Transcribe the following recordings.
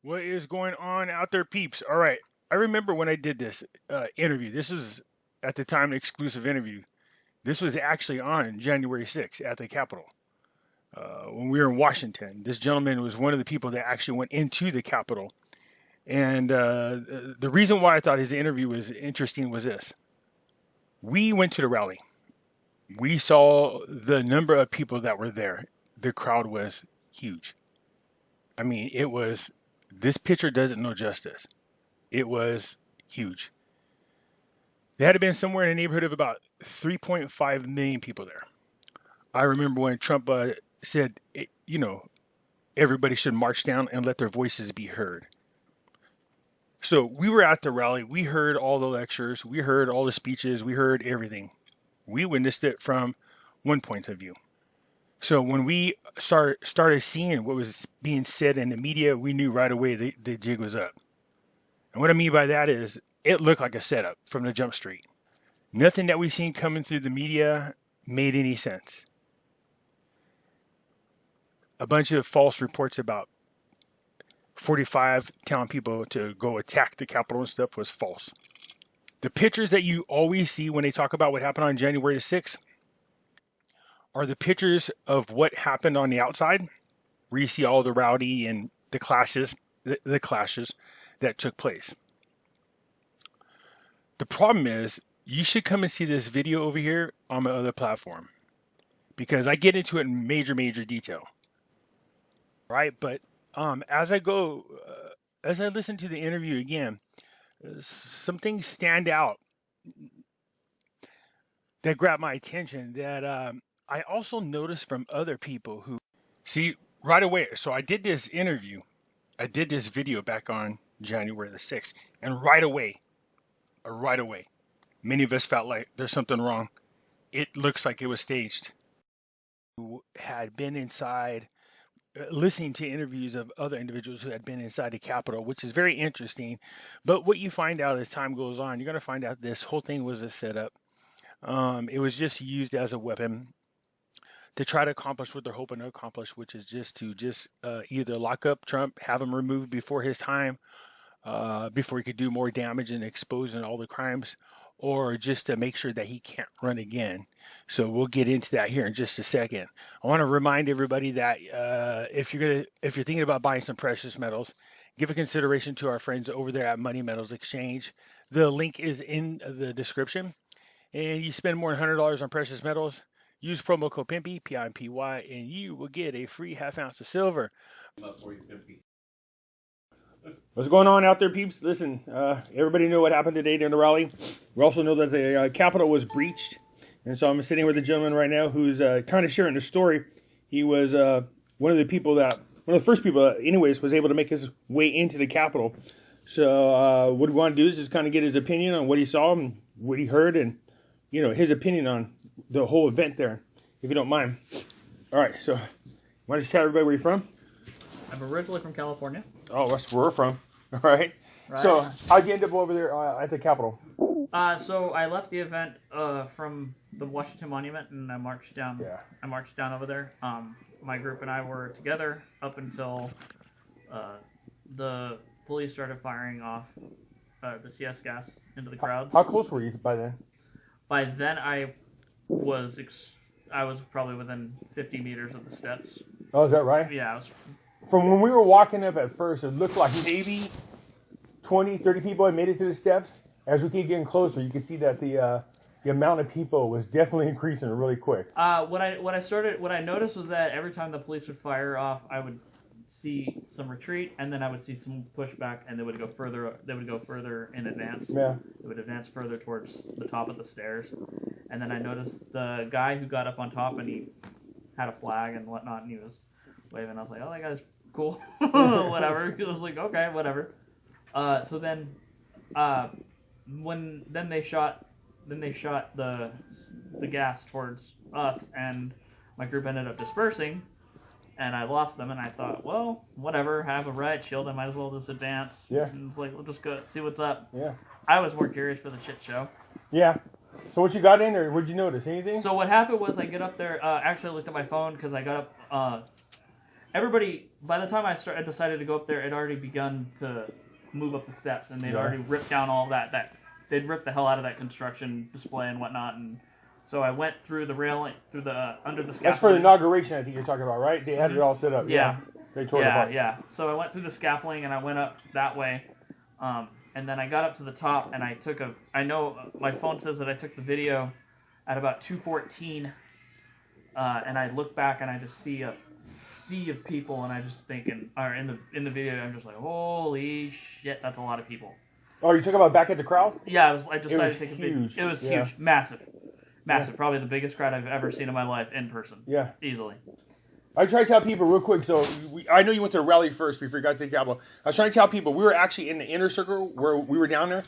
What is going on out there, peeps? All right. I remember when I did this interview. This was at the time an exclusive interview. This was actually on January 6th at the Capitol when we were in Washington. This gentleman was one of the people that actually went into the Capitol. And the reason why I thought his interview was interesting was this. We went to the rally. We saw the number of people that were there. The crowd was huge. I mean, this picture doesn't know justice. It was huge. There had been somewhere in the neighborhood of about 3.5 million people there. I remember when Trump said, everybody should march down and let their voices be heard. So we were at the rally. We heard all the lectures. We heard all the speeches. We heard everything. We witnessed it from one point of view. So when we started seeing what was being said in the media, we knew right away the jig was up. And what I mean by that is it looked like a setup from the jump street. Nothing that we've seen coming through the media made any sense. A bunch of false reports about 45 telling people to go attack the Capitol and stuff was false. The pictures that you always see when they talk about what happened on January 6th are the pictures of what happened on the outside, where you see all the rowdy and the clashes that took place. The problem is, you should come and see this video over here on my other platform, because I get into it in major detail. Right? But as I listen to the interview again, some things stand out that grab my attention that I also noticed from other people who see right away. So I did this interview. I did this video back on January the 6th. And right away, many of us felt like there's something wrong. It looks like it was staged. Who had been inside, listening to interviews of other individuals who had been inside the Capitol, which is very interesting. But what you find out as time goes on, you're going to find out this whole thing was a setup. It was just used as a weapon to try to accomplish what they're hoping to accomplish, which is to either lock up Trump, have him removed before his time, before he could do more damage and exposing all the crimes, or just to make sure that he can't run again. So we'll get into that here in just a second. I want to remind everybody that if you're thinking about buying some precious metals, give a consideration to our friends over there at Money Metals Exchange. The link is in the description. And you spend more than $100 on precious metals, use promo code Pimpy, P-I-M-P-Y, and you will get a free half ounce of silver. What's going on out there, peeps? Listen, everybody know what happened today during the rally. We also know that the Capitol was breached. And so I'm sitting with a gentleman right now who's kind of sharing the story. He was one of the first people that, was able to make his way into the Capitol. So what we want to do is just kind of get his opinion on what he saw and what he heard and, his opinion on the whole event there, if you don't mind. All right, so want to just tell everybody where you're from? I'm originally from California. Oh, that's where we're from. All right. So how'd you end up over there at the Capitol? So I left the event from the Washington Monument, and I marched down. Yeah. I marched down over there. My group and I were together up until the police started firing off the CS gas into the crowds. How close were you by then? By then, I was probably within 50 meters of the steps. Oh, is that right? Yeah, I was. From when we were walking up at first, it looked like maybe 20, 30 people had made it to the steps. As we keep getting closer, you can see that the amount of people was definitely increasing really quick. What I noticed was that every time the police would fire off, I would see some retreat, and then I would see some pushback, and they would go further. They would go further in advance. Yeah. They would advance further towards the top of the stairs, and then I noticed the guy who got up on top, and he had a flag and whatnot, and he was waving. I was like, "Oh, that guy's cool." Whatever. He was like, "Okay, whatever." So then, then they shot the gas towards us, and my group ended up dispersing. And I lost them, and I thought, well, whatever, have a riot shield, I might as well just advance. Yeah. And it's like, we'll just go see what's up. Yeah. I was more curious for the shit show. Yeah. So what you got in there? What'd you notice? Anything? So what happened was I get up there, actually I looked at my phone because I got up, everybody, by the time I decided to go up there, it had already begun to move up the steps, and they'd already ripped down all that. They'd ripped the hell out of that construction display and whatnot, and so I went through the railing, through the under the scaffolding. That's for the inauguration, I think you're talking about, right? They had it all set up. Yeah. They tore it apart. Yeah. So I went through the scaffolding and I went up that way, and then I got up to the top and I took I know my phone says that I took the video at about 2:14, and I look back and I just see a sea of people, and I just thinking, or in the video, I'm just like, holy shit, that's a lot of people. Oh, you talking about back at the crowd? Yeah, I decided to take a video. Huge. It was huge, massive, probably the biggest crowd I've ever seen in my life in person. Yeah, easily. I try to tell people real quick. So I know you went to the rally first before you got to the Capitol. I was trying to tell people we were actually in the inner circle where we were down there.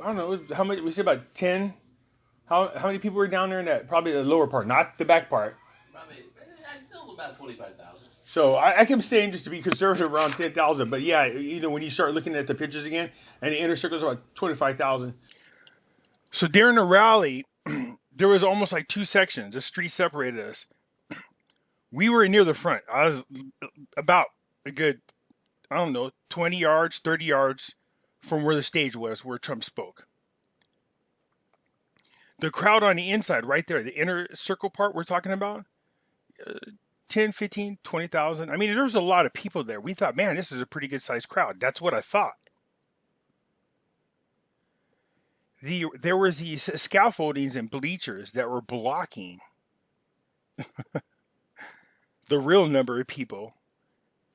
I don't know how many. We said about 10. How many people were down there in that? Probably the lower part, not the back part. Probably, still about 25,000. So I kept saying, just to be conservative, around 10,000. But yeah, when you start looking at the pictures again, and the inner circle is about 25,000. So during the rally, there was almost like two sections. The street separated us. We were near the front. I was about a good, 20 yards, 30 yards from where the stage was, where Trump spoke. The crowd on the inside, right there, the inner circle part we're talking about, 10, 15, 20,000. I mean, there was a lot of people there. We thought, man, this is a pretty good sized crowd. That's what I thought. There was these scaffoldings and bleachers that were blocking the real number of people.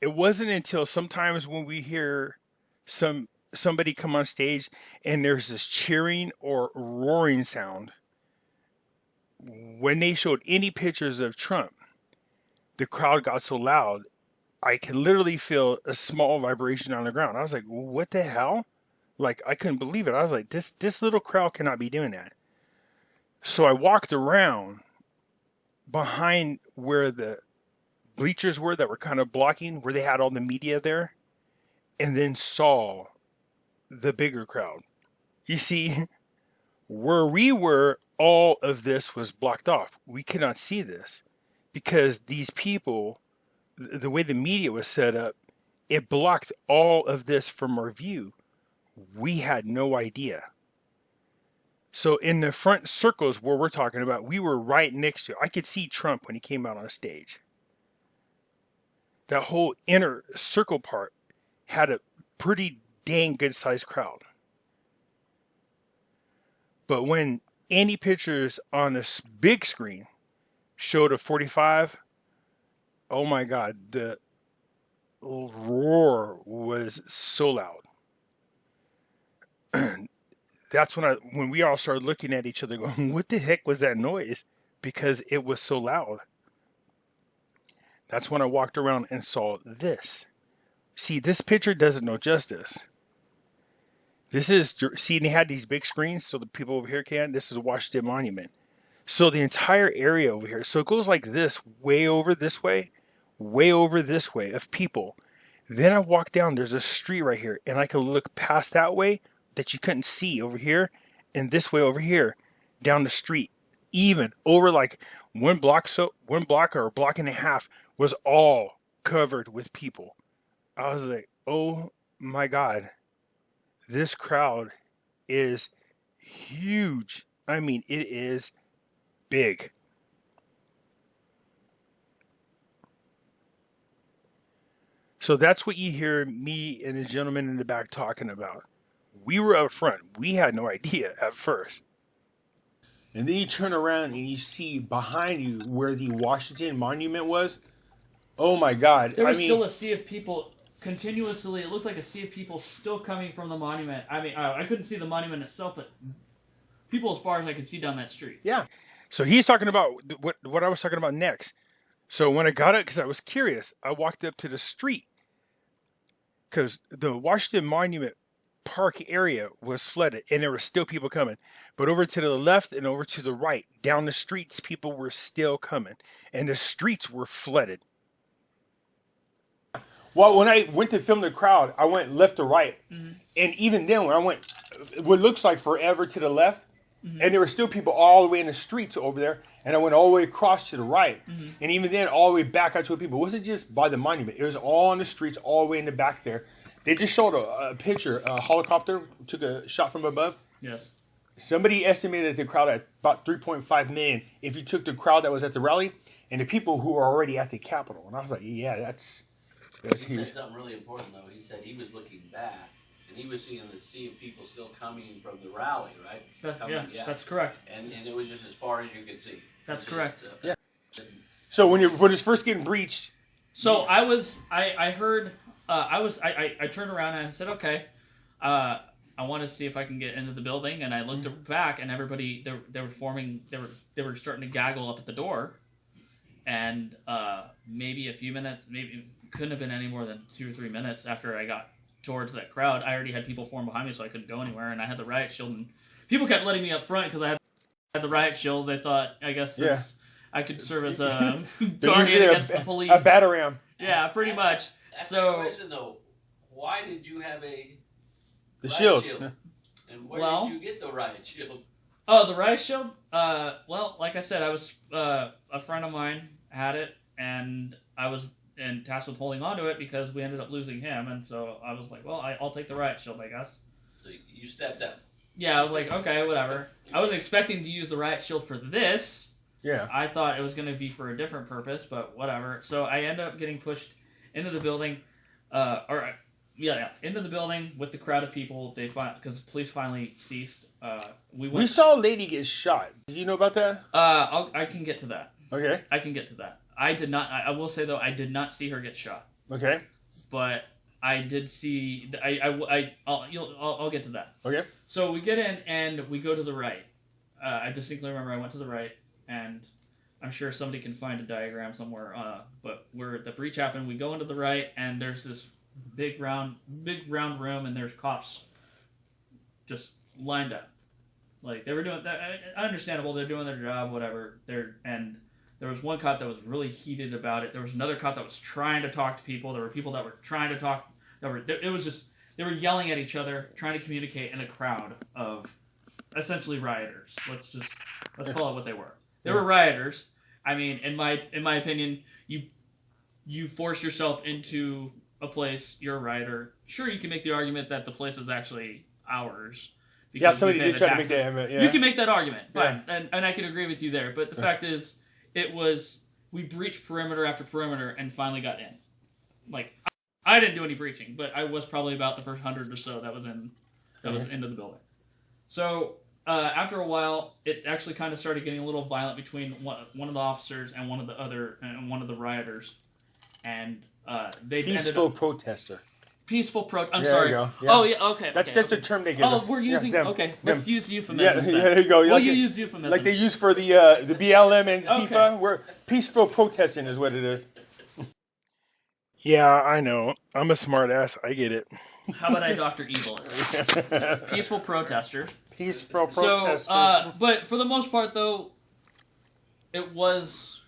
It wasn't until sometimes when we hear somebody come on stage and there's this cheering or roaring sound. When they showed any pictures of Trump, the crowd got so loud, I could literally feel a small vibration on the ground. I was like, what the hell? Like, I couldn't believe it. I was like, this little crowd cannot be doing that. So I walked around behind where the bleachers were that were kind of blocking, where they had all the media there, and then saw the bigger crowd. You see, where we were, all of this was blocked off. We could not see this because these people, the way the media was set up, it blocked all of this from our view. We had no idea. So in the front circles where we're talking about, we were right next to it. I could see Trump when he came out on stage. That whole inner circle part had a pretty dang good sized crowd. But when any pictures on this big screen showed a 45, oh my God, the roar was so loud. That's when we all started looking at each other going, what the heck was that noise? Because it was so loud. That's when I walked around and saw this. See, this picture doesn't know justice. This is, see, they had these big screens so the people over here can. This is a Washington Monument. So the entire area over here, so it goes like this, way over this way of people. Then I walk down, there's a street right here, and I could look past that way that you couldn't see over here, and this way over here, down the street. Even over like one block or a block and a half was all covered with people. I was like, oh my God, this crowd is huge. I mean, it is big. So that's what you hear me and the gentleman in the back talking about. We were up front. We had no idea at first. And then you turn around and you see behind you where the Washington Monument was. Oh my God. There was still a sea of people continuously. It looked like a sea of people still coming from the monument. I mean, I couldn't see the monument itself, but people as far as I could see down that street. Yeah. So he's talking about what I was talking about next. So when I got it, because I was curious, I walked up to the street. Because the Washington Monument Park area was flooded and there were still people coming. But over to the left and over to the right, down the streets, people were still coming. And the streets were flooded. Well, when I went to film the crowd, I went left to right. Mm-hmm. And even then, when I went what looks like forever to the left, And there were still people all the way in the streets over there. And I went all the way across to the right. And even then, all the way back out to the people. It wasn't just by the monument. It was all on the streets, all the way in the back there. They just showed a picture, a helicopter took a shot from above. Yes. Somebody estimated the crowd at about 3.5 million if you took the crowd that was at the rally and the people who were already at the Capitol. And I was like, yeah, that's He huge. said something really important, though. He said he was looking back, and he was seeing people still coming from the rally, right? That's correct. And it was just as far as you could see. That's correct. Yeah. So when it's first getting breached. So I turned around and I said, okay, I want to see if I can get into the building, and I looked back, and everybody they were starting to gaggle up at the door, and maybe a few minutes, maybe couldn't have been any more than 2 or 3 minutes after I got towards that crowd, I already had people form behind me, so I couldn't go anywhere, and I had the riot shield, and people kept letting me up front because I had the riot shield. They thought, I guess, I could serve as a guardian against the police. A batarang. Yeah, pretty much. That's So, the question, though. Why did you have The riot shield. And where did you get the riot shield? Oh, the riot shield? Well, like I said, I was a friend of mine had it, and I was tasked with holding on to it because we ended up losing him, and so I was like, well, I'll take the riot shield, I guess. So you stepped up. Yeah, I was like, okay, whatever. I wasn't expecting to into the riot shield for this. Yeah. I thought it was going to be for a different purpose, but whatever. So I ended up getting pushed into the building, into the building with the crowd of people. Because police finally ceased. We saw a lady get shot. Did you know about that? I can get to that. Okay. I can get to that. I did not. I will say though, I did not see her get shot. Okay. But I did see. I'll get to that. Okay. So we get in and we go to the right. I distinctly remember I went to the right, and I'm sure somebody can find a diagram somewhere. But where the breach happened, we go into the right, and there's this big round room, and there's cops just lined up. Like they were doing that. Understandable. They're doing their job. Whatever. There was one cop that was really heated about it. There was another cop that was trying to talk to people. There were people that were trying to talk. They were yelling at each other, trying to communicate in a crowd of essentially rioters. Let's call it what they were. They were rioters. I mean, in my opinion, you force yourself into a place. You're a rioter. Sure, you can make the argument that the place is actually ours. Yeah, somebody did try to make that argument. Yeah. You can make that argument, fine, and I can agree with you there. But the fact is, we breached perimeter after perimeter and finally got in. Like, I didn't do any breaching, but I was probably about the first 100 or so that was into the building. So after a while, it actually kind of started getting a little violent between one of the officers and one of the rioters, and they peaceful protester. Peaceful I'm there sorry. You go. Yeah. Oh yeah, okay. That's okay. the term they give us. Oh, we're using them. Let's use euphemisms. Yeah, there you go. We'll use euphemisms. Like they use for the BLM and Antifa. We're peaceful protesting is what it is. Yeah, I know. I'm a smart ass. I get it. How about I Dr. Evil it? Peaceful protesters. Peaceful protesters. So, but for the most part, though, it was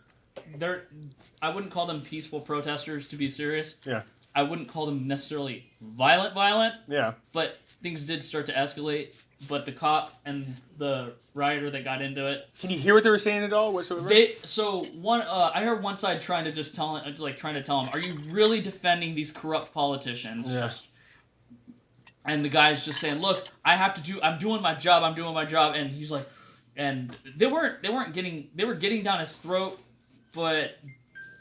I wouldn't call them peaceful protesters, to be serious. Yeah. I wouldn't call them necessarily violent. Yeah. But things did start to escalate. But the cop and the rioter that got into it. Can you hear what they were saying at all whatsoever? I heard one side trying to tell him, "Are you really defending these corrupt politicians?" Yes. And the guy's just saying, "Look, I'm doing my job. And he's like, and they were getting down his throat, but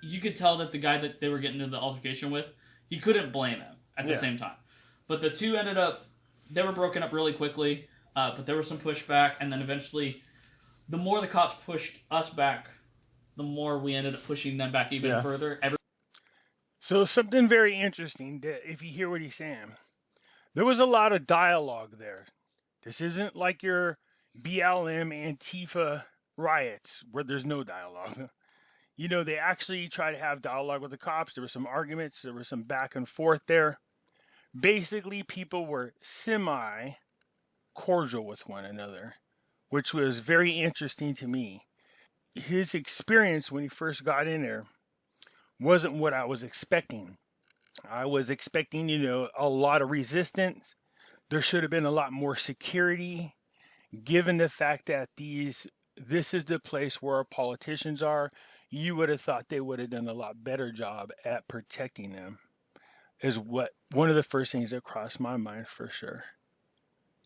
you could tell that the guy that they were getting into the altercation with, he couldn't blame him at the same time. But the two they were broken up really quickly, but there was some pushback, and then eventually, the more the cops pushed us back, the more we ended up pushing them back even further. So something very interesting, if you hear what he's saying, there was a lot of dialogue there. This isn't like your BLM Antifa riots where there's no dialogue. You know, they actually try to have dialogue with the cops. There were some arguments. There was some back and forth there. Basically, people were semi-cordial with one another, which was very interesting to me. His experience when he first got in there wasn't what I was expecting. I was expecting, a lot of resistance. There should have been a lot more security. given the fact that this is the place where our politicians are, you would have thought they would have done a lot better job at protecting them. Is what one of the first things that crossed my mind for sure.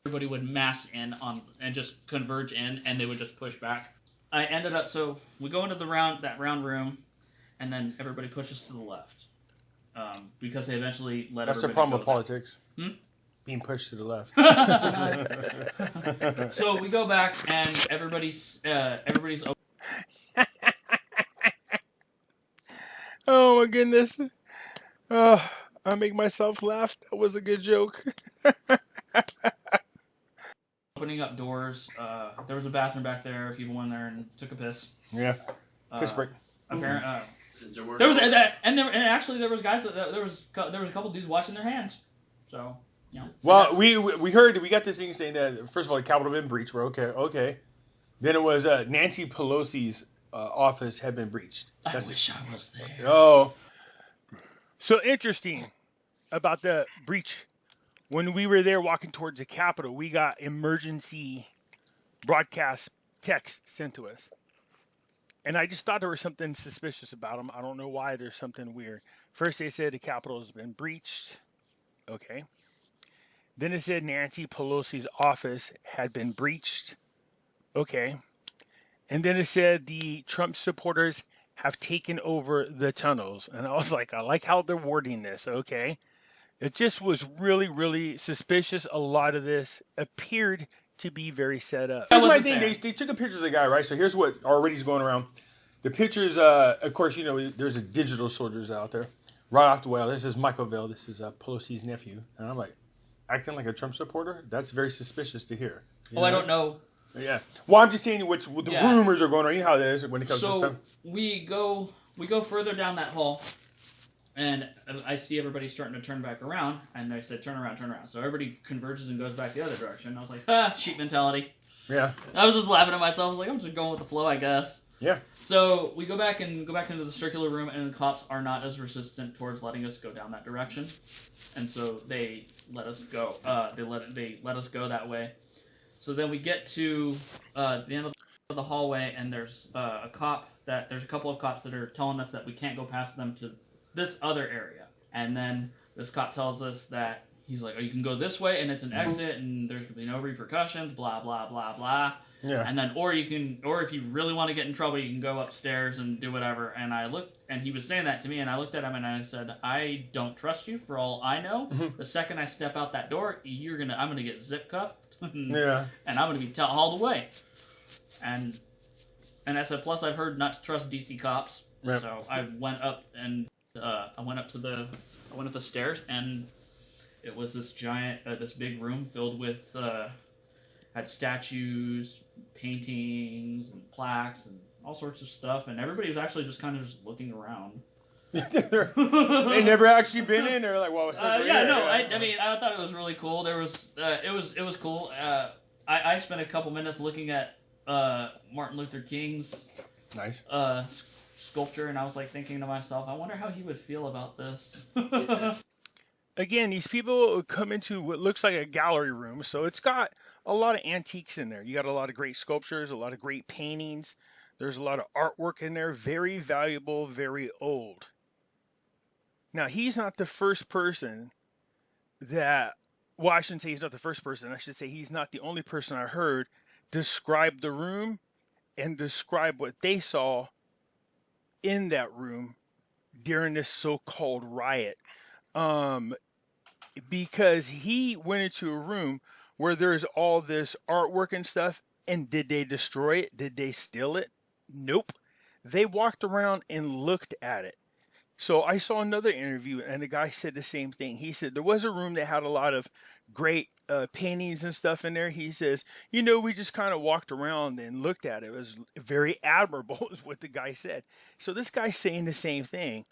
Everybody would mass in on and just converge in, and they would just push back. I ended up so we go into that round room, and then everybody pushes to the left because they eventually let. That's the everybody problem go with politics. Hmm? Being pushed to the left. So we go back, and everybody's. Oh my goodness! Oh, I make myself laugh. That was a good joke. Opening up doors. There was a bathroom back there. People went there and took a piss. Yeah. Piss break. Apparently, Since there were there was and actually there was guys. There was a couple dudes washing their hands. So you know. Well, we heard, we got this thing saying that, first of all, the Capitol had been breached. We're okay. Then it was Nancy Pelosi's office had been breached. I wish I was there. Oh. So interesting about the breach. When we were there walking towards the Capitol, we got emergency broadcast text sent to us. And I just thought there was something suspicious about them. I don't know why. There's something weird. First, they said the Capitol has been breached. Okay. Then it said Nancy Pelosi's office had been breached. Okay. And then it said the Trump supporters have taken over the tunnels. And I was like, I like how they're wording this. Okay. It just was really, really suspicious. A lot of this appeared to be very set up. Here's my thing. They took a picture of the guy, right? So here's what already is going around. The pictures, of course, you know, there's a digital soldiers out there. Right off the well, this is Michael Vale. This is Pelosi's nephew. And I'm like, acting like a Trump supporter? That's very suspicious to hear. You know? I don't know. Yeah. Well, I'm just saying the rumors are going on. You know how that is when it comes to stuff. So we go further down that hall, and I see everybody starting to turn back around, and they said, turn around. So everybody converges and goes back the other direction. I was like, sheep mentality. Yeah. I was just laughing at myself. I was like, I'm just going with the flow, I guess. Yeah. So we go back into the circular room, and the cops are not as resistant towards letting us go down that direction, and so they let us go. They let us go that way. So then we get to the end of the hallway, and there's a couple of cops that are telling us that we can't go past them to this other area. And then this cop tells us that he's like, oh, you can go this way, and it's an exit, and there's gonna be no repercussions, blah blah blah blah. Yeah. And then, or if you really want to get in trouble, you can go upstairs and do whatever. And I looked, and he was saying that to me, and I looked at him and I said, I don't trust you. For all I know, the second I step out that door, I'm gonna get zip cuffed. Yeah. And I'm gonna be hauled away. And I said, plus I've heard not to trust DC cops. Yep. So I went up and I went up the stairs, and it was this giant, this big room filled with had statues, paintings, and plaques, and all sorts of stuff. And everybody was actually just kind of just looking around. They never actually been in. They're like, well, I mean, I thought it was really cool. There was, it was cool. I spent a couple minutes looking at Martin Luther King's sculpture, and I was like thinking to myself, I wonder how he would feel about this. Again, these people come into what looks like a gallery room, so it's got a lot of antiques in there. You got a lot of great sculptures, a lot of great paintings. There's a lot of artwork in there, very valuable, very old. Now, he's not the first person that, well, I shouldn't say he's not the first person. I should say he's not the only person I heard describe the room and describe what they saw in that room during this so-called riot. Because he went into a room where there's all this artwork and stuff, and did they destroy it? Did they steal it? Nope. They walked around and looked at it. So I saw another interview, and the guy said the same thing. He said there was a room that had a lot of great paintings and stuff in there. He says, we just kind of walked around and looked at it. It was very admirable, is what the guy said. So this guy's saying the same thing.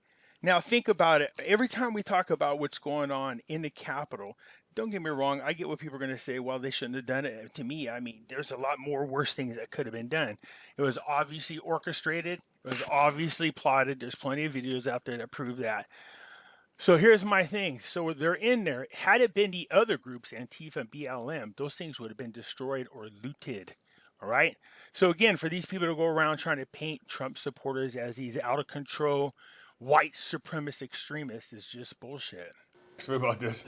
Now think about it. Every time we talk about what's going on in the Capitol, don't get me wrong, I get what people are going to say, well, they shouldn't have done it. To me, I mean, there's a lot more worse things that could have been done. It was obviously orchestrated. It was obviously plotted. There's plenty of videos out there that prove that. So here's my thing. So they're in there. Had it been the other groups, Antifa and BLM, those things would have been destroyed or looted. All right. So again, for these people to go around trying to paint Trump supporters as these out of control white supremacist extremists is just bullshit. Speak about this.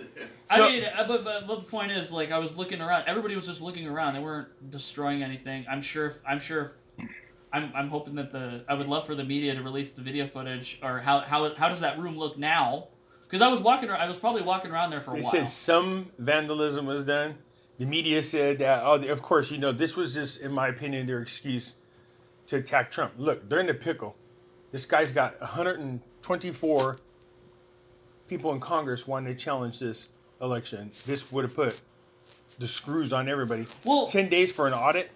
I mean, but the point is, like, I was looking around. Everybody was just looking around. They weren't destroying anything. I'm hoping that I would love for the media to release the video footage, or how does that room look now? Because I was probably walking around there for a while. They said some vandalism was done. The media said that, of course, this was just, in my opinion, their excuse to attack Trump. Look, they're in the pickle. This guy's got 124 people in Congress wanting to challenge this election. This would have put the screws on everybody. Well, 10 days for an audit.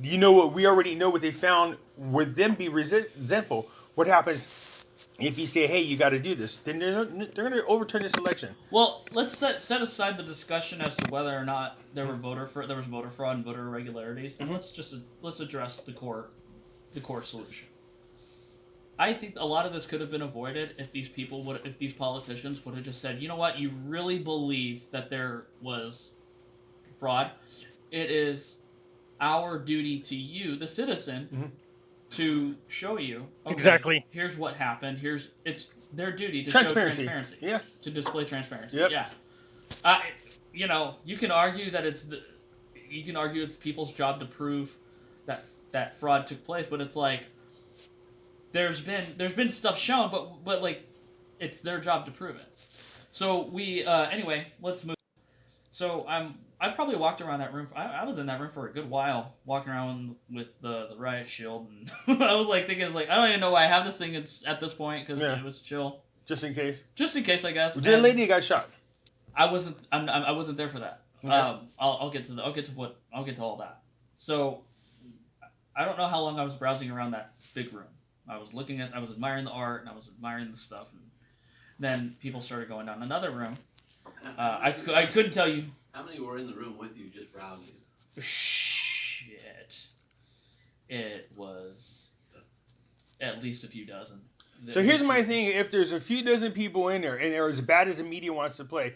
You know what? We already know what they found. Would them be resentful? What happens if you say, "Hey, you got to do this"? Then they're going to overturn this election. Well, let's set aside the discussion as to whether or not there was voter fraud and voter irregularities, and let's address the core solution. I think a lot of this could have been avoided if these politicians would have just said, "You know what? You really believe that there was fraud? It is our duty to you, the citizen, to show you Exactly. Here's what happened. It's their duty to Transparency. show transparency. Yeah. To display transparency. Yep. Yeah. You can argue that it's people's job to prove that fraud took place, but it's like there's been stuff shown, but like it's their job to prove it. So we anyway, let's move. So I probably walked around that room. I was in that room for a good while, walking around with the riot shield, and I was like thinking, I don't even know why I have this thing at this point because it was chill. Just in case. Just in case, I guess. Was there a lady that got shot? I wasn't there for that. Okay. I'll get to all that. So I don't know how long I was browsing around that big room. I was admiring the art and I was admiring the stuff, and then people started going down another room. I couldn't tell you. How many were in the room with you just browsing? Shit. It was at least a few dozen. So here's my thing. If there's a few dozen people in there and they're as bad as the media wants to play,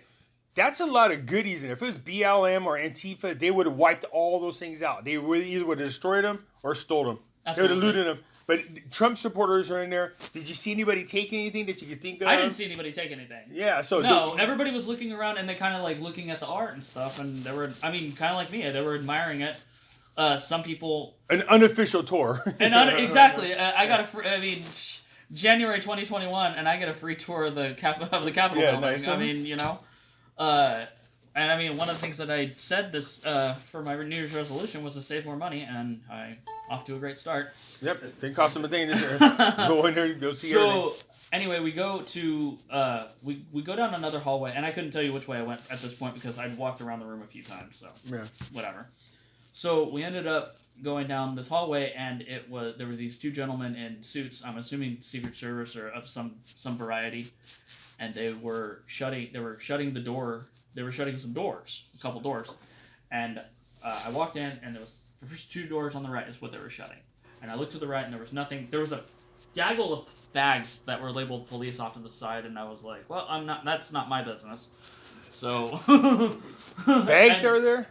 that's a lot of goodies in there. If it was BLM or Antifa, they would have wiped all those things out. They would either would have destroyed them or stole them. Absolutely. They would have looted them. But Trump supporters are in there. Did you see anybody take anything that you could think of? I didn't see anybody take anything. Yeah, so... No, everybody was looking around and they kind of like looking at the art and stuff, and they were, kind of like me, they were admiring it. Some people... An unofficial tour. Exactly. January 2021, and I get a free tour of the Capitol building. Nice. I mean, and I mean, one of the things that I said this for my New Year's resolution was to save more money, and I'm off to a great start. Yep, didn't cost them a thing this year. Go in there and go see everything. So anyway, we go to we go down another hallway, and I couldn't tell you which way I went at this point because I'd walked around the room a few times, so whatever. So we ended up going down this hallway, and there were these two gentlemen in suits. I'm assuming Secret Service or of some variety, and they were shutting the door. They were shutting some doors, a couple doors, and I walked in, and there was the first two doors on the right is what they were shutting, and I looked to the right, and there was nothing. There was a gaggle of bags that were labeled police off to the side, and I was like, well, that's not my business. So bags are there.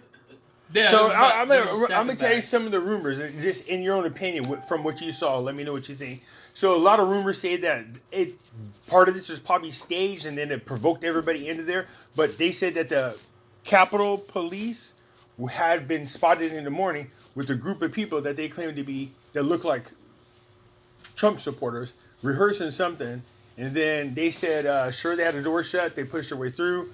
Yeah, so I'm gonna tell you some of the rumors, just in your own opinion, from what you saw. Let me know what you think. So a lot of rumors say that part of this was probably staged, and then it provoked everybody into there. But they said that the Capitol Police had been spotted in the morning with a group of people that they claimed to be that looked like Trump supporters rehearsing something, and then they said sure they had the door shut. They pushed their way through.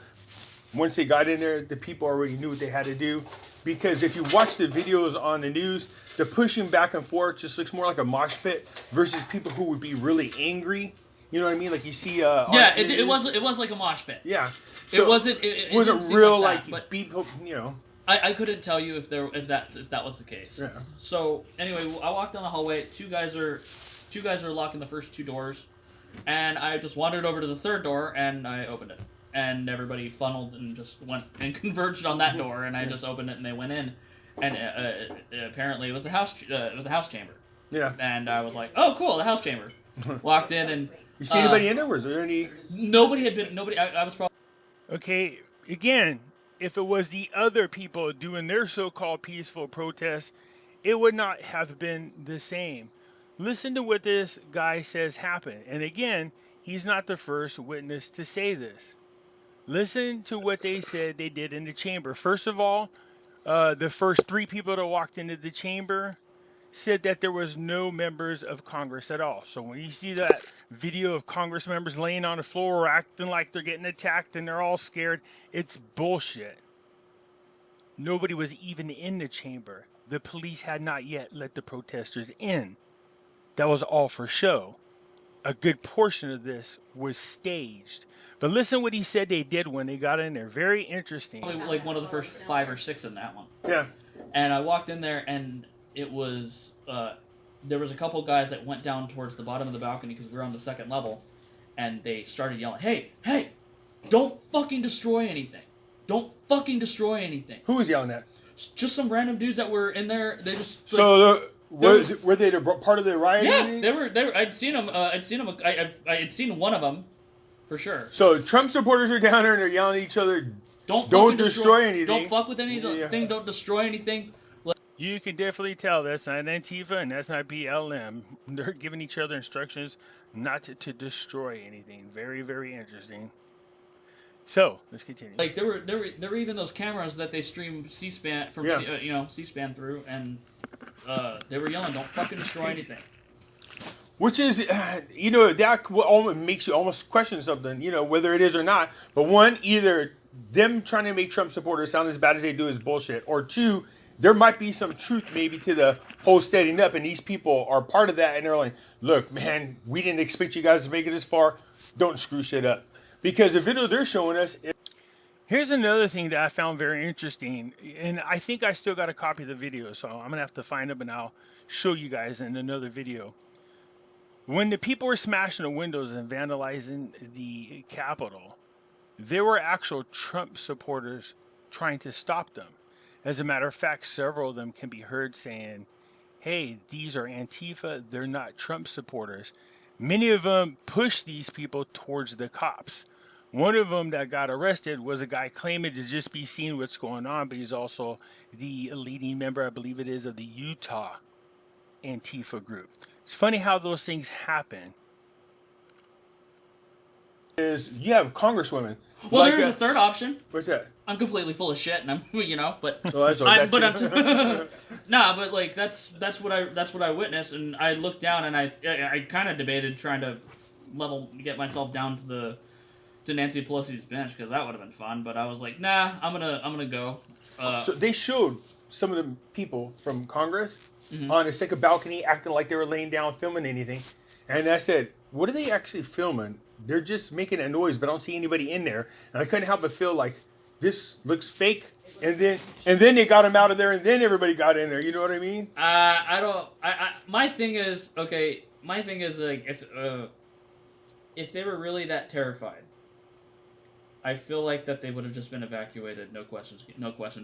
Once they got in there, the people already knew what they had to do. Because if you watch the videos on the news, the pushing back and forth just looks more like a mosh pit versus people who would be really angry. You know what I mean? Like you see. It was like a mosh pit. Yeah. So it wasn't real like beat. You know. I couldn't tell you if that was the case. Yeah. So anyway, I walked down the hallway. Two guys are locking the first two doors, and I just wandered over to the third door and I opened it. And everybody funneled and just went and converged on that door, and I just opened it, and they went in, and apparently it was the house chamber. Yeah. And I was like, oh, cool, the house chamber. Walked in, and You see anybody in there? Was there any? Nobody had been. Nobody. I was probably. Okay, again, if it was the other people doing their so-called peaceful protests, it would not have been the same. Listen to what this guy says happened. And again, he's not the first witness to say this. Listen to what they said they did in the chamber. First of all, the first 3 people that walked into the chamber said that there was no members of Congress at all. So when you see that video of Congress members laying on the floor acting like they're getting attacked and they're all scared, it's bullshit. Nobody was even in the chamber. The police had not yet let the protesters in. That was all for show. A good portion of this was staged. But listen what he said they did when they got in there. Very interesting. Like one of the first 5 or 6 in that one. Yeah. And I walked in there, and it was there was a couple guys that went down towards the bottom of the balcony because we were on the 2nd level, and they started yelling, "Hey, hey, don't fucking destroy anything! Don't fucking destroy anything!" Who was yelling that? Just some random dudes that were in there. They just were they part of the riot? Yeah, they were. I'd seen them. I had seen one of them, for sure. So Trump supporters are down there and they're yelling at each other. Don't destroy anything. Don't fuck with anything. Don't destroy anything. You can definitely tell that's not Antifa and that's not BLM. They're giving each other instructions not to destroy anything. Very, very interesting. So let's continue. Like there were even those cameras that they stream C-SPAN from C-SPAN through, and they were yelling, "Don't fucking destroy anything." Which is, that almost makes you almost question something, whether it is or not. But one, either them trying to make Trump supporters sound as bad as they do is bullshit, or 2, there might be some truth maybe to the whole setting up, and these people are part of that, and they're like, "Look, man, we didn't expect you guys to make it this far. Don't screw shit up." Because the video they're showing us... Here's another thing that I found very interesting, and I think I still got a copy of the video, so I'm going to have to find them and I'll show you guys in another video. When the people were smashing the windows and vandalizing the Capitol, there were actual Trump supporters trying to stop them. As a matter of fact, several of them can be heard saying, "Hey, these are Antifa, they're not Trump supporters." Many of them pushed these people towards the cops. One of them that got arrested was a guy claiming to just be seeing what's going on, but he's also the leading member, I believe it is, of the Utah Antifa group. It's funny how those things happen. You have congresswomen. Well, there's a third option. What's that? I'm completely full of shit, and I'm, but that's but like that's what I witnessed, and I looked down, and I kind of debated trying to get myself down to Nancy Pelosi's bench, because that would have been fun, but I was like, nah, I'm gonna go. So they showed some of the people from Congress on a second balcony acting like they were laying down filming anything, and I said, what are they actually filming? They're just making a noise, but I don't see anybody in there, and I couldn't help but feel like this looks fake. And then they got him out of there, and then everybody got in there. You know what I mean? My thing is like if they were really that terrified, I feel like that they would have just been evacuated, no questions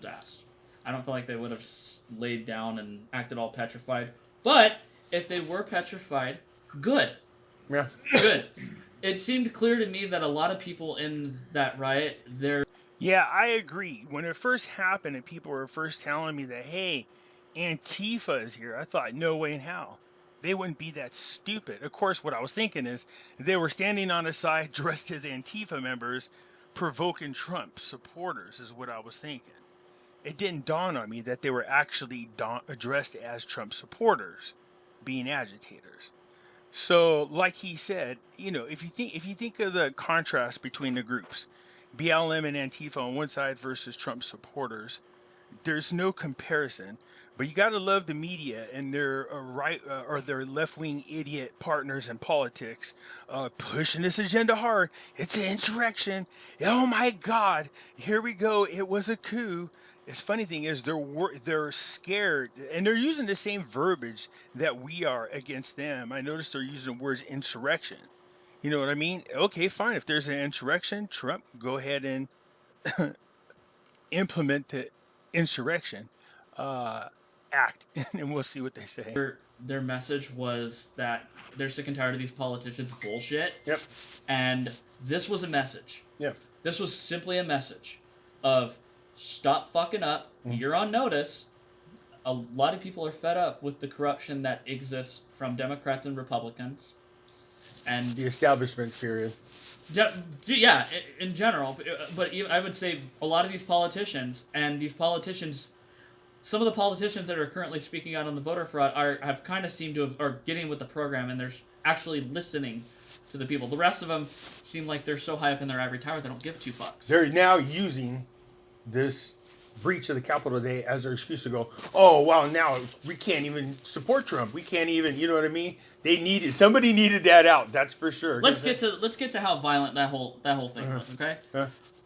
asked. I don't feel like they would have laid down and acted all petrified. But if they were petrified, good. Yeah. Good. It seemed clear to me that a lot of people in that riot, Yeah, I agree. When it first happened and people were first telling me that, hey, Antifa is here, I thought, no way in hell. They wouldn't be that stupid. Of course, what I was thinking is they were standing on the side dressed as Antifa members, provoking Trump supporters is what I was thinking. It didn't dawn on me that they were actually dressed as Trump supporters, being agitators. So, like he said, if you think of the contrast between the groups, BLM and Antifa on one side versus Trump supporters, there's no comparison. But you got to love the media and their their left-wing idiot partners in politics, pushing this agenda hard. It's an insurrection. Oh my God! Here we go. It was a coup. The funny thing is they're scared, and they're using the same verbiage that we are against them. I noticed they're using the words insurrection. You know what I mean? Okay, fine. If there's an insurrection, Trump, go ahead and implement the insurrection. act, and we'll see what they say. Their message was that they're sick and tired of these politicians' bullshit. Yep. And this was a message. Yep. This was simply a message of stop fucking up. You're on notice. A lot of people are fed up with the corruption that exists from Democrats and Republicans. And The establishment period. yeah, in general. But I would say a lot of these politicians, some of the politicians that are currently speaking out on the voter fraud have kind of seemed to are getting with the program, and they're actually listening to the people. The rest of them seem like they're so high up in their ivory tower they don't give two fucks. They're now using this breach of the Capitol today as their excuse to go, oh, well, now we can't even support Trump. We can't even, you know what I mean? Somebody needed that out, that's for sure. Let's get to how violent that whole thing was, okay?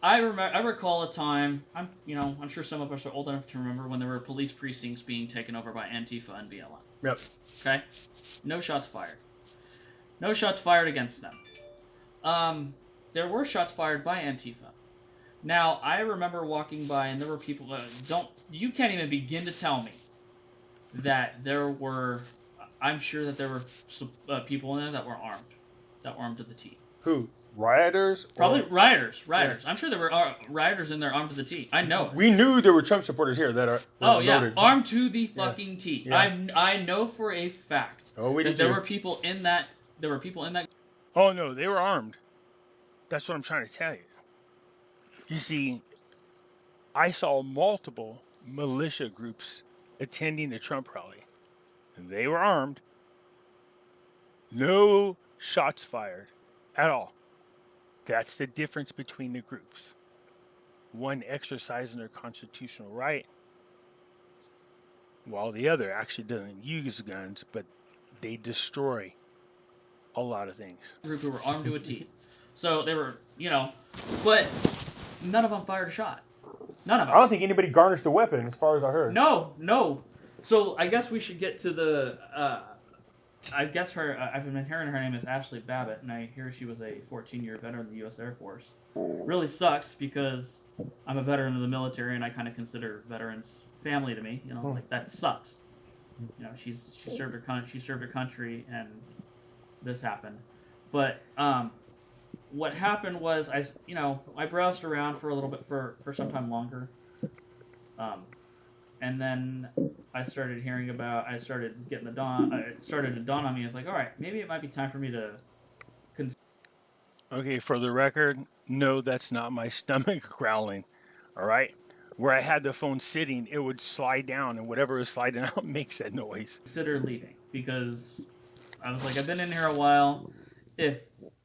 I recall a time. I'm sure some of us are old enough to remember when there were police precincts being taken over by Antifa and BLM. Yep. Okay, no shots fired. No shots fired against them. There were shots fired by Antifa. Now I remember walking by and there were people. You can't even begin to tell me that there were. I'm sure that there were people in there that were armed to the teeth. Who? Rioters? Probably rioters. Yeah. I'm sure there were rioters in there armed to the teeth. I know it. We knew there were Trump supporters here that are loaded. Armed to the fucking teeth. Yeah. I know for a fact that there were people in that. There were people in that. Oh no, they were armed. That's what I'm trying to tell you. You see, I saw multiple militia groups attending the Trump rally, and they were armed. No shots fired at all. That's the difference between the groups. One exercising their constitutional right, while the other actually doesn't use guns, but they destroy a lot of things. Group who were armed to a teeth. So they were, but none of them fired a shot. None of them. I don't think anybody garnished a weapon, as far as I heard. No. So I guess we should get to the. I've been hearing her name is Ashley Babbitt, and I hear she was a 14-year veteran of the U.S. Air Force. Really sucks because I'm a veteran of the military, and I kind of consider veterans family to me. Like that sucks. She served her country, and this happened. But what happened was I browsed around for a little bit for some time longer. And then I started hearing about. It started to dawn on me. It's like, all right, maybe it might be time for me to. Okay, for the record, no, that's not my stomach growling. All right, where I had the phone sitting, it would slide down, and whatever is sliding out makes that noise. Consider leaving because I was like, I've been in here a while. If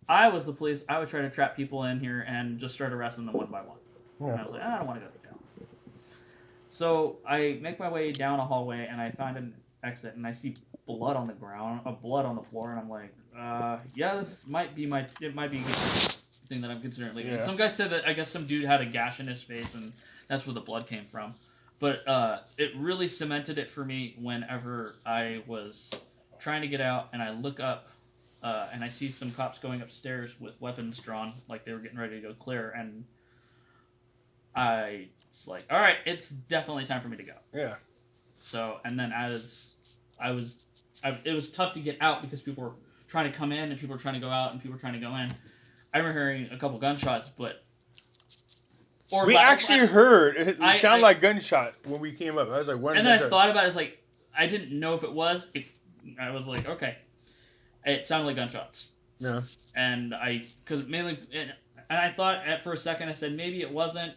I was the police, I would try to trap people in here and just start arresting them one by one. Yeah. And I was like, I don't want to go to jail. So I make my way down a hallway and I find an exit and I see blood on the ground, blood on the floor, and I'm like, this might be a good thing that I'm considering leaving. Yeah. Some guy said that I guess some dude had a gash in his face and that's where the blood came from. But it really cemented it for me whenever I was trying to get out and I look up and I see some cops going upstairs with weapons drawn, like they were getting ready to go clear, and I was like, all right, it's definitely time for me to go. Yeah. So, and then it was tough to get out because people were trying to come in and people were trying to go out and people were trying to go in. I remember hearing a couple gunshots, but... We actually heard, it sounded like gunshot when we came up. I was like, one and then I thought about it, it's like, I didn't know if it was. I was like, okay. It sounded like gunshots. Yeah. And I thought for a second, I said, maybe it wasn't.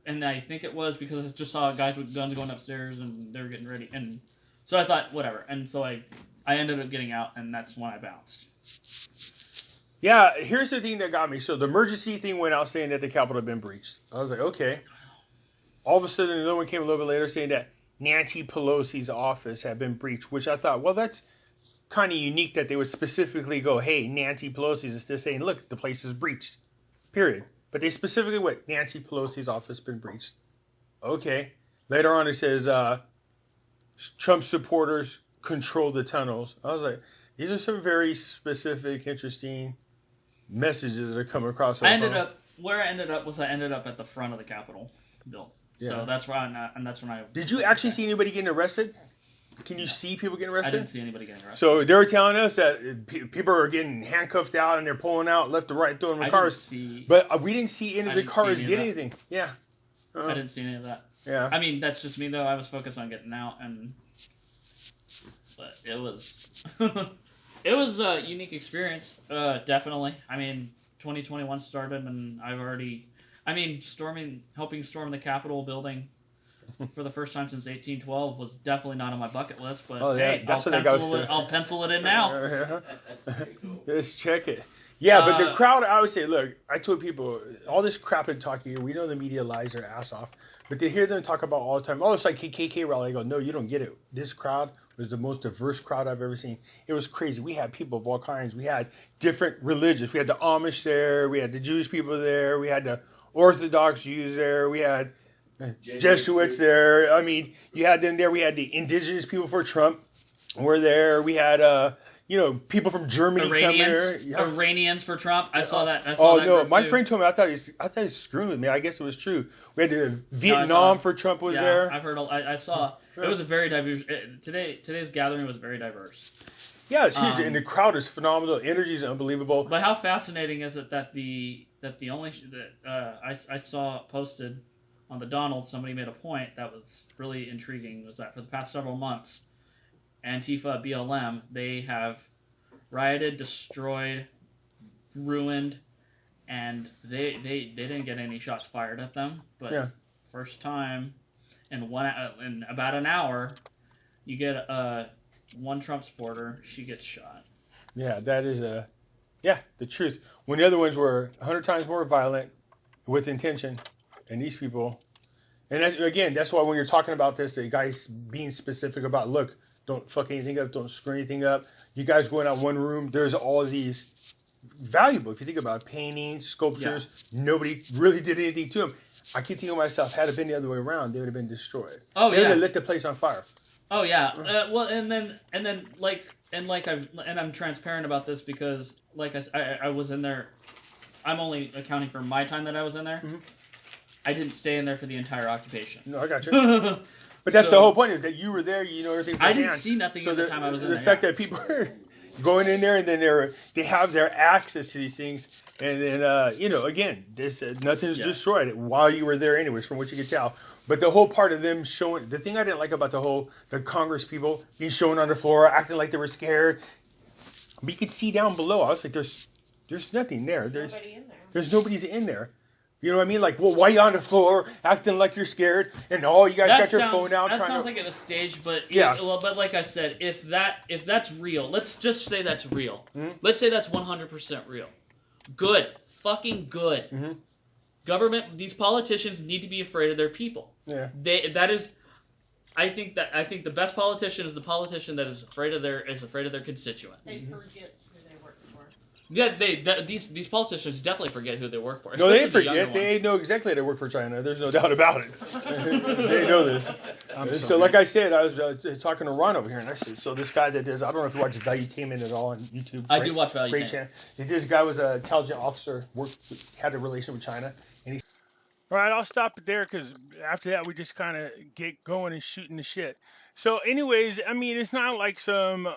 And I think it was because I just saw guys with guns going upstairs and they were getting ready. And so I thought, whatever. And so I ended up getting out, and that's when I bounced. Yeah, here's the thing that got me. So the emergency thing went out saying that the Capitol had been breached. I was like, okay. All of a sudden, another one came a little bit later saying that Nancy Pelosi's office had been breached, which I thought, well, that's kind of unique that they would specifically go, hey, Nancy Pelosi's, instead of saying, look, the place is breached, period. But they specifically went, Nancy Pelosi's office been breached. Okay. Later on, it says, Trump supporters control the tunnels. I was like, these are some very specific, interesting messages that are coming across. Where I ended up at the front of the Capitol building. Yeah. So that's why, and that's when I. Did you actually see anybody getting arrested? Can you see people getting I arrested? didn't see anybody getting arrested. So they were telling us that people are getting handcuffed out and they're pulling out left to right, throwing them in cars. But we didn't see any of the cars get anything. Yeah. I didn't see any of that. Yeah. I mean, that's just me though. I was focused on getting out, but it was it was a unique experience. Definitely. I mean, 2021 started, and I've already. I mean, helping storm the Capitol building for the first time since 1812 was definitely not on my bucket list. But hey, I'll pencil it in now. Let's check it. Yeah, but the crowd, I would say, look, I told people, all this crap and talk here, we know the media lies their ass off, but to hear them talk about all the time, oh, it's like KKK rally, I go, no, you don't get it. This crowd was the most diverse crowd I've ever seen. It was crazy. We had people of all kinds. We had different religions. We had the Amish there. We had the Jewish people there. We had the Orthodox Jews there. We had Jesuits there. I mean, you had them there. We had the indigenous people for Trump were there. We had, people from Germany come there. Yeah. Iranians for Trump. I saw that. My friend told me. I thought he was screwing with me. I guess it was true. We had the Vietnam for Trump was there. I've heard. I saw. It was a very diverse. Today's gathering was very diverse. Yeah, it's huge, and the crowd is phenomenal. The energy is unbelievable. But how fascinating is it that I saw posted on the Donald, somebody made a point that was really intriguing, was that for the past several months, Antifa, BLM, they have rioted, destroyed, ruined, and they didn't get any shots fired at them. But first time in about an hour, you get one Trump supporter, she gets shot. Yeah, that is the truth. When the other ones were 100 times more violent with intention, and these people, and that's why when you're talking about this, the guy's being specific about, look, don't fuck anything up, don't screw anything up. You guys going out one room, there's all of these valuable, if you think about it, paintings, sculptures, nobody really did anything to them. I keep thinking to myself, had it been the other way around, they would have been destroyed. Oh, they would have lit the place on fire. Oh yeah. I'm transparent about this because I was in there. I'm only accounting for my time that I was in there. Mm-hmm. I didn't stay in there for the entire occupation. No, I got you. But that's the whole point, is that you were there, you know everything. I didn't see nothing at the time I was in there. The fact that people are going in there and then they have their access to these things, and then again, nothing's destroyed while you were there anyways, from what you could tell. But the whole part of them showing, the thing I didn't like about the Congress people being shown on the floor, acting like they were scared. But you could see down below. I was like, there's nothing there. Nobody in there. There's nobody's in there. You know what I mean? Like, well, why are you on the floor acting like you're scared? And all you guys got your phone out. That sounds like it was staged, but but like I said, if that's real, let's just say that's real. Mm-hmm. Let's say that's 100% real. Good, fucking good. Mm-hmm. Government, these politicians need to be afraid of their people. Yeah. I think the best politician is the politician that is afraid of their constituents. They forget who they work for. Yeah, these politicians definitely forget who they work for. No, they forget. They know exactly they work for China. There's no doubt about it. They know this. So, like I said, I was talking to Ron over here, and I said, so this guy that does, I don't know if you watch Valuetainment at all on YouTube. I do watch Valuetainment. This guy was an intelligence officer, had a relation with China. All right, I'll stop it there because after that we just kind of get going and shooting the shit. So anyways, I mean, it's not like some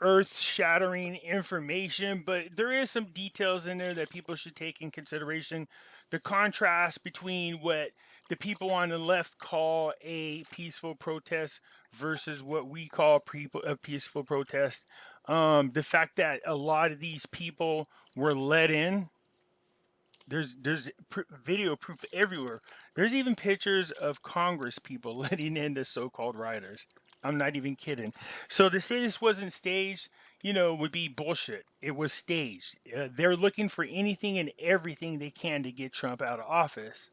earth-shattering information, but there is some details in there that people should take in consideration. The contrast between what the people on the left call a peaceful protest versus what we call a peaceful protest. The fact that a lot of these people were let in. There's video proof everywhere. There's even pictures of Congress people letting in the so-called rioters. I'm not even kidding. So to say this wasn't staged, would be bullshit. It was staged. They're looking for anything and everything they can to get Trump out of office.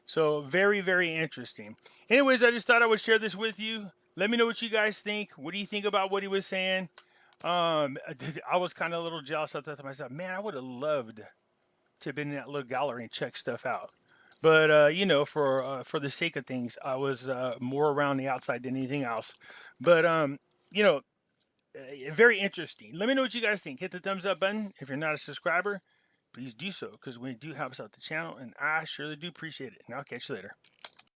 So very, very interesting. Anyways, I just thought I would share this with you. Let me know what you guys think. What do you think about what he was saying? I was kind of a little jealous. I thought to myself, man, I would have loved to have been in that little gallery and check stuff out. But, for the sake of things, I was more around the outside than anything else. But, very interesting. Let me know what you guys think. Hit the thumbs up button. If you're not a subscriber, please do so, because we do help us out the channel, and I surely do appreciate it. And I'll catch you later.